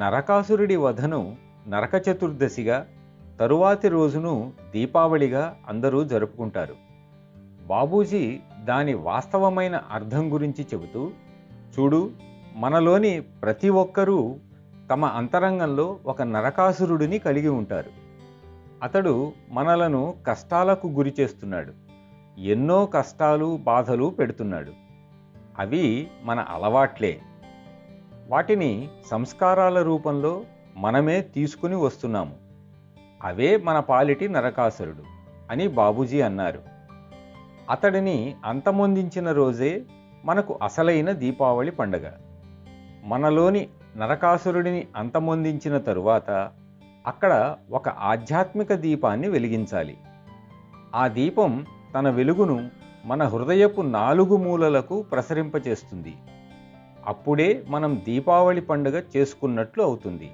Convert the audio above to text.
నరకాసురుడి వధను నరక చతుర్దశిగా, తరువాతి రోజును దీపావళిగా అందరూ జరుపుకుంటారు. బాబూజీ దాని వాస్తవమైన అర్థం గురించి చెబుతూ, చూడు, మనలోని ప్రతి ఒక్కరూ తమ అంతరంగంలో ఒక నరకాసురుడిని కలిగి ఉంటారు. అతడు మనలను కష్టాలకు గురి చేస్తున్నాడు. ఎన్నో కష్టాలు, బాధలు పెడుతున్నాడు. అవి మన అలవాట్లే. వాటిని సంస్కారాల రూపంలో మనమే తీసుకుని వస్తున్నాము. అవే మన పాలిటి నరకాసురుడు అని బాబూజీ అన్నారు. అతడిని అంతమొందించిన రోజే మనకు అసలైన దీపావళి పండగ. మనలోని నరకాసురుడిని అంతమొందించిన తరువాత అక్కడ ఒక ఆధ్యాత్మిక దీపాన్ని వెలిగించాలి. ఆ దీపం తన వెలుగును మన హృదయపు 4 మూలలకు ప్రసరింపచేస్తుంది. అప్పుడే మనం దీపావళి పండుగ చేసుకున్నట్లు అవుతుంది.